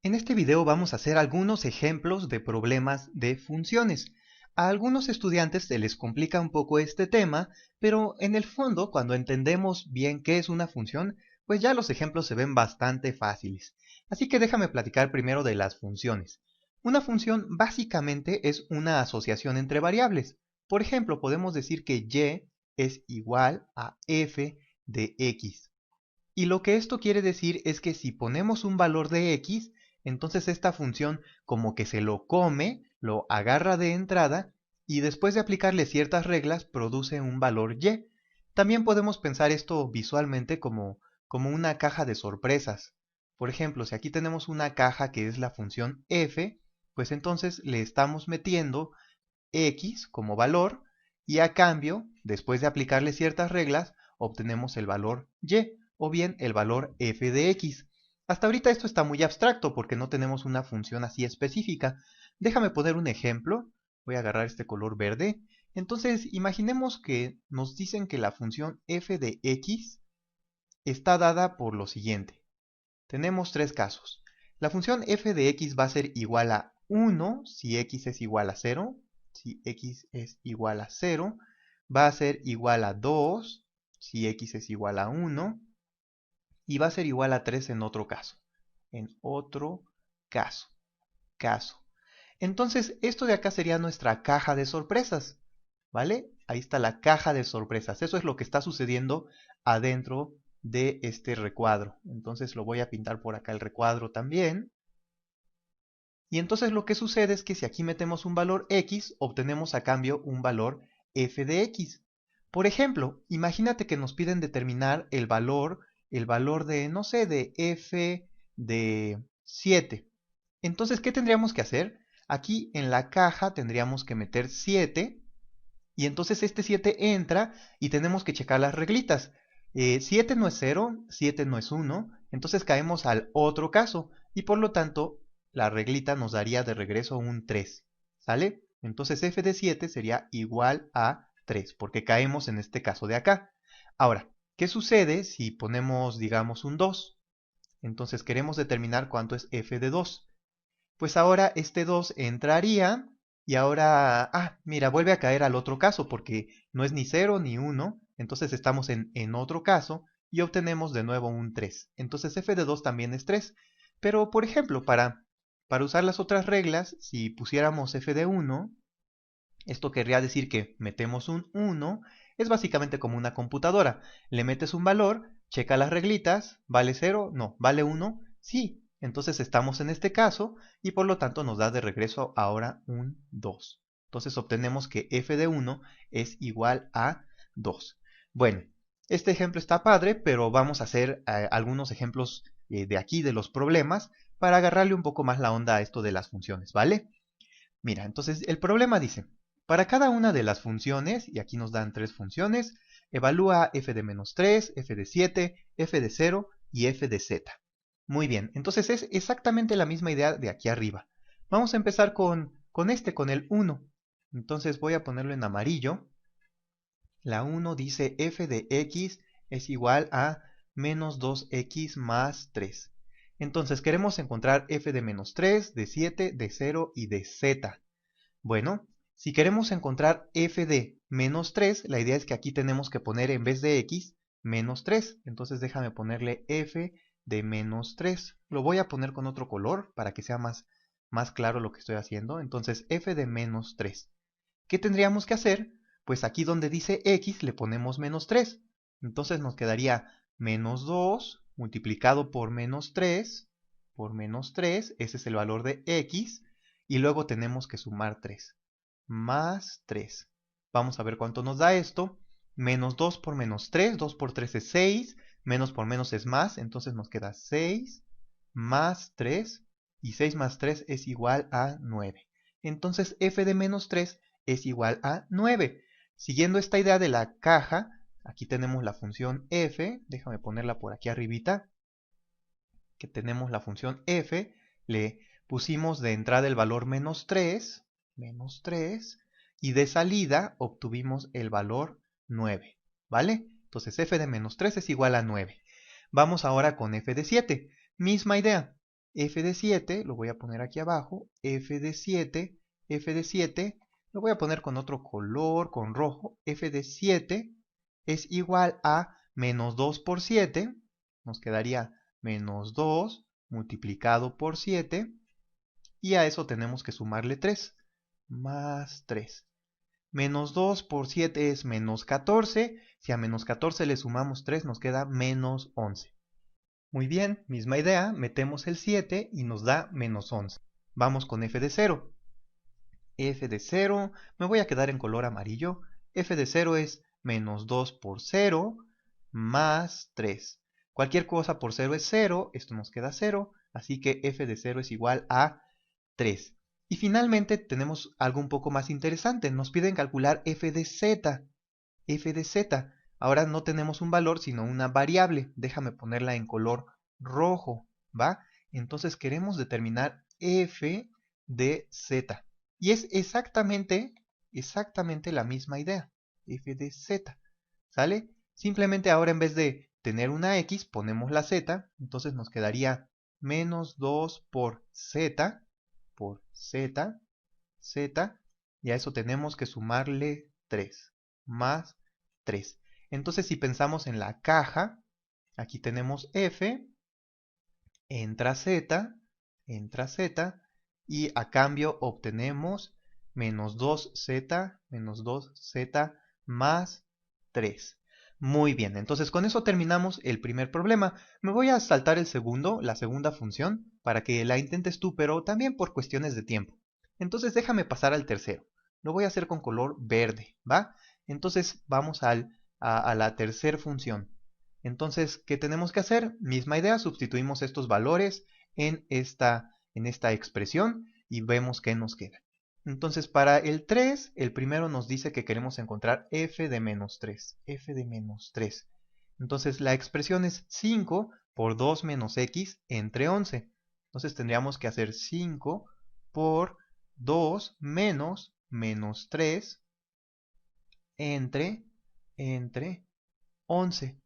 En este video vamos a hacer algunos ejemplos de problemas de funciones. A algunos estudiantes se les complica un poco este tema, pero en el fondo, cuando entendemos bien qué es una función, pues ya los ejemplos se ven bastante fáciles. Así que déjame platicar primero de las funciones. Una función básicamente es una asociación entre variables. Por ejemplo, podemos decir que y es igual a f de x. Y lo que esto quiere decir es que si ponemos un valor de x, entonces esta función como que se lo come, lo agarra de entrada y después de aplicarle ciertas reglas produce un valor y. También podemos pensar esto visualmente como una caja de sorpresas. Por ejemplo, si aquí tenemos una caja que es la función f, pues entonces le estamos metiendo x como valor y a cambio, después de aplicarle ciertas reglas, obtenemos el valor y o bien el valor f de x. Hasta ahorita esto está muy abstracto porque no tenemos una función así específica. Déjame poner un ejemplo. Voy a agarrar este color verde. Entonces, imaginemos que nos dicen que la función f de x está dada por lo siguiente. Tenemos tres casos. La función f de x va a ser igual a 1 si x es igual a 0. Si x es igual a 0, va a ser igual a 2 si x es igual a 1 y va a ser igual a 3 en otro caso. En otro caso. Entonces, esto de acá sería nuestra caja de sorpresas, ¿vale? Ahí está la caja de sorpresas. Eso es lo que está sucediendo adentro de este recuadro. Entonces lo voy a pintar por acá el recuadro también. Y entonces lo que sucede es que si aquí metemos un valor x, obtenemos a cambio un valor f de x. Por ejemplo, imagínate que nos piden determinar el valor de, no sé, de f de 7. Entonces, ¿qué tendríamos que hacer? Aquí en la caja tendríamos que meter 7 y entonces este 7 entra y tenemos que checar las reglitas. 7 no es 0, 7 no es 1, entonces caemos al otro caso y por lo tanto la reglita nos daría de regreso un 3. ¿Sale? Entonces f de 7 sería igual a 3 porque caemos en este caso de acá. Ahora, ¿qué sucede si ponemos, digamos, un 2? Entonces queremos determinar cuánto es f de 2. Pues ahora este 2 entraría y ahora, mira, vuelve a caer al otro caso porque no es ni 0 ni 1, entonces estamos en otro caso y obtenemos de nuevo un 3. Entonces f de 2 también es 3. Pero, por ejemplo, para usar las otras reglas, si pusiéramos f de 1, esto querría decir que metemos un 1, es básicamente como una computadora. Le metes un valor, checa las reglitas, ¿vale 0? No, ¿vale 1? Sí. Entonces estamos en este caso y por lo tanto nos da de regreso ahora un 2. Entonces obtenemos que f de 1 es igual a 2. Bueno, este ejemplo está padre, pero vamos a hacer algunos ejemplos de aquí de los problemas para agarrarle un poco más la onda a esto de las funciones, ¿vale? Mira, entonces el problema dice, para cada una de las funciones, y aquí nos dan tres funciones, evalúa f de menos 3, f de 7, f de 0 y f de z. Muy bien, entonces es exactamente la misma idea de aquí arriba. Vamos a empezar con el 1. Entonces voy a ponerlo en amarillo. La 1 dice f de x es igual a menos 2x más 3. Entonces queremos encontrar f de menos 3, de 7, de 0 y de z. Bueno, si queremos encontrar f de menos 3, la idea es que aquí tenemos que poner en vez de x, menos 3. Entonces déjame ponerle f de menos 3. Lo voy a poner con otro color para que sea más claro lo que estoy haciendo. Entonces f de menos 3. ¿Qué tendríamos que hacer? Pues aquí donde dice x le ponemos menos 3. Entonces nos quedaría menos 2 multiplicado por menos 3, ese es el valor de x, y luego tenemos que sumar 3, más 3. Vamos a ver cuánto nos da esto. Menos 2 por menos 3, 2 por 3 es 6, menos por menos es más, entonces nos queda 6 más 3, y 6 más 3 es igual a 9. Entonces f de menos 3 es igual a 9. Siguiendo esta idea de la caja, aquí tenemos la función f, déjame ponerla por aquí arribita, que tenemos la función f, le pusimos de entrada el valor menos 3, y de salida obtuvimos el valor 9, ¿vale? Entonces f de menos 3 es igual a 9. Vamos ahora con f de 7, misma idea. f de 7, lo voy a poner aquí abajo, f de 7, lo voy a poner con otro color, con rojo, f de 7 es igual a menos 2 por 7, nos quedaría menos 2 multiplicado por 7, y a eso tenemos que sumarle 3, más 3. Menos 2 por 7 es menos 14, si a menos 14 le sumamos 3 nos queda menos 11. Muy bien, misma idea, metemos el 7 y nos da menos 11. Vamos con f de 0. F de 0, me voy a quedar en color amarillo. F de 0 es menos 2 por 0 más 3. Cualquier cosa por 0 es 0, esto nos queda 0, así que f de 0 es igual a 3. Y finalmente tenemos algo un poco más interesante, nos piden calcular f de z. F de z. Ahora no tenemos un valor, sino una variable. Déjame ponerla en color rojo, ¿va? Entonces queremos determinar f de z. Y es exactamente la misma idea. F de z, ¿sale? Simplemente ahora en vez de tener una x, ponemos la z. Entonces nos quedaría menos 2 por z, z, y a eso tenemos que sumarle 3, más 3. Entonces si pensamos en la caja, aquí tenemos f, entra z, y a cambio obtenemos menos 2z más 3. Muy bien, entonces con eso terminamos el primer problema. Me voy a saltar el segundo, la segunda función, para que la intentes tú, pero también por cuestiones de tiempo. Entonces déjame pasar al tercero. Lo voy a hacer con color verde, ¿va? Entonces vamos a la tercera función. Entonces, ¿qué tenemos que hacer? Misma idea, sustituimos estos valores en esta expresión y vemos qué nos queda. Entonces, para el 3, el primero nos dice que queremos encontrar f de menos 3. Entonces, la expresión es 5 por 2 menos x entre 11. Entonces, tendríamos que hacer 5 por 2 menos 3 entre 11.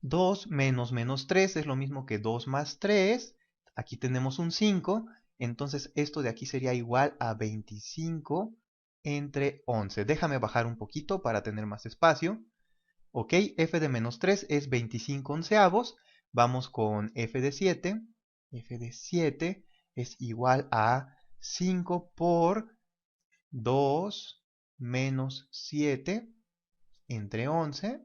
2 menos menos 3 es lo mismo que 2 más 3. Aquí tenemos un 5. Entonces esto de aquí sería igual a 25 entre 11. Déjame bajar un poquito para tener más espacio. Ok, f de menos 3 es 25 onceavos. Vamos con f de 7. F de 7 es igual a 5 por 2 menos 7 entre 11.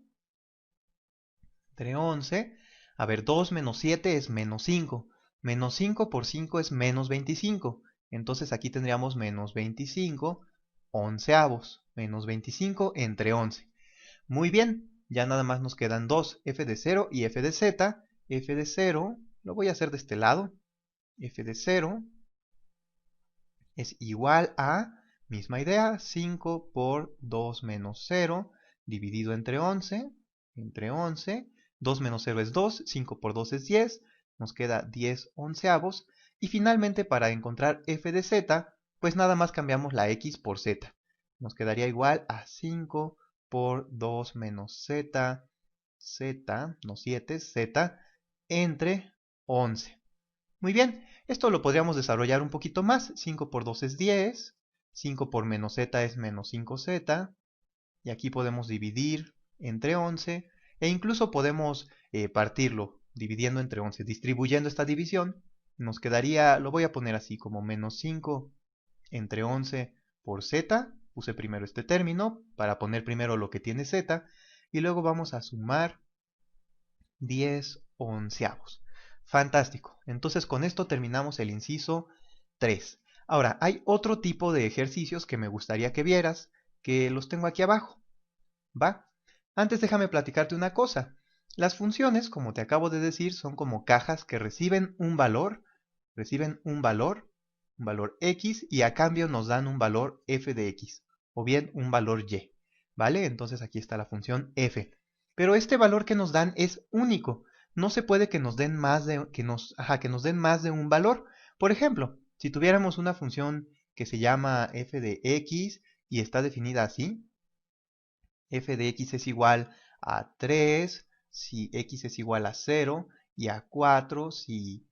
Entre 11. A ver, 2 menos 7 es menos 5. Menos 5 por 5 es menos 25. Entonces aquí tendríamos menos 25 onceavos. Menos 25 entre 11. Muy bien, ya nada más nos quedan dos, f de 0 y f de z. F de 0, lo voy a hacer de este lado. F de 0 es igual a, misma idea, 5 por 2 menos 0 dividido entre 11. Entre 11. 2 menos 0 es 2, 5 por 2 es 10, nos queda 10 onceavos. Y finalmente para encontrar f de z, pues nada más cambiamos la x por z. Nos quedaría igual a 5 por 2 menos z, no 7, z, entre 11. Muy bien, esto lo podríamos desarrollar un poquito más. 5 por 2 es 10, 5 por menos z es menos 5z, y aquí podemos dividir entre 11, e incluso podemos partirlo dividiendo entre 11, distribuyendo esta división. Nos quedaría, lo voy a poner así, como menos 5 entre 11 por z. Puse primero este término para poner primero lo que tiene z, y luego vamos a sumar 10 onceavos. Fantástico. Entonces con esto terminamos el inciso 3. Ahora, hay otro tipo de ejercicios que me gustaría que vieras, que los tengo aquí abajo. ¿Va? Antes déjame platicarte una cosa. Las funciones, como te acabo de decir, son como cajas que reciben un valor, un valor x, y a cambio nos dan un valor f de x, o bien un valor y. ¿Vale? Entonces aquí está la función f. Pero este valor que nos dan es único. No se puede que nos den más que nos den más de un valor. Por ejemplo, si tuviéramos una función que se llama f de x y está definida así, f de x es igual a 3 si x es igual a 0 y a 4 si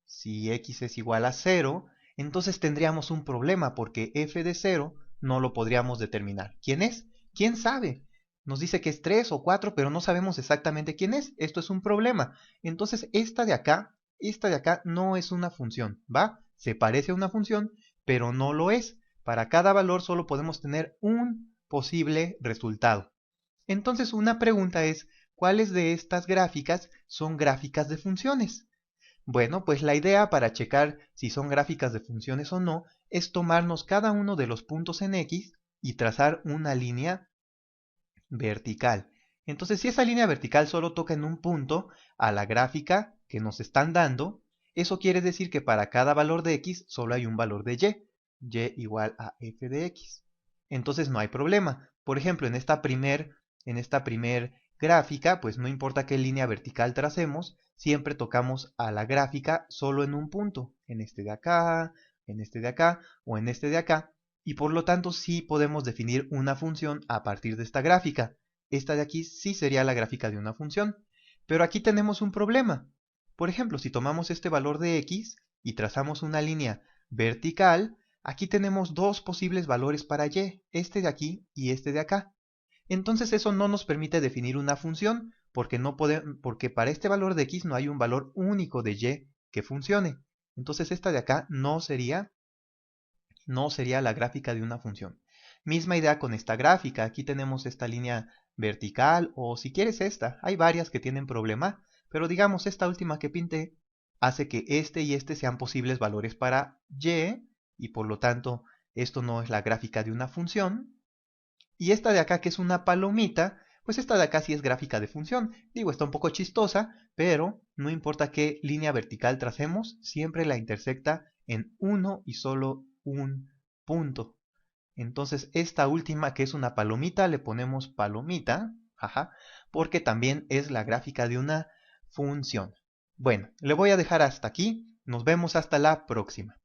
Si x es igual a 0, entonces tendríamos un problema porque f de 0 no lo podríamos determinar. ¿Quién es? ¿Quién sabe? Nos dice que es 3 o 4, pero no sabemos exactamente quién es. Esto es un problema. Entonces esta de acá no es una función, ¿va? Se parece a una función, pero no lo es. Para cada valor solo podemos tener un posible resultado. Entonces una pregunta es, ¿cuáles de estas gráficas son gráficas de funciones? Bueno, pues la idea para checar si son gráficas de funciones o no es tomarnos cada uno de los puntos en X y trazar una línea vertical. Entonces, si esa línea vertical solo toca en un punto a la gráfica que nos están dando, eso quiere decir que para cada valor de X solo hay un valor de Y igual a f de X. Entonces no hay problema. Por ejemplo, en esta primer gráfica, pues no importa qué línea vertical tracemos, siempre tocamos a la gráfica solo en un punto, en este de acá, en este de acá o en este de acá, y por lo tanto sí podemos definir una función a partir de esta gráfica. Esta de aquí sí sería la gráfica de una función, pero aquí tenemos un problema. Por ejemplo, si tomamos este valor de x y trazamos una línea vertical, aquí tenemos dos posibles valores para y, este de aquí y este de acá. Entonces eso no nos permite definir una función, porque para este valor de x no hay un valor único de y que funcione. Entonces esta de acá no sería la gráfica de una función. Misma idea con esta gráfica. Aquí tenemos esta línea vertical, o si quieres esta. Hay varias que tienen problema, pero digamos esta última que pinté hace que este y este sean posibles valores para y por lo tanto esto no es la gráfica de una función. Y esta de acá, que es una palomita, pues esta de acá sí es gráfica de función. Digo, está un poco chistosa, pero no importa qué línea vertical tracemos, siempre la intersecta en uno y solo un punto. Entonces esta última, que es una palomita, le ponemos palomita, jaja, porque también es la gráfica de una función. Bueno, le voy a dejar hasta aquí. Nos vemos hasta la próxima.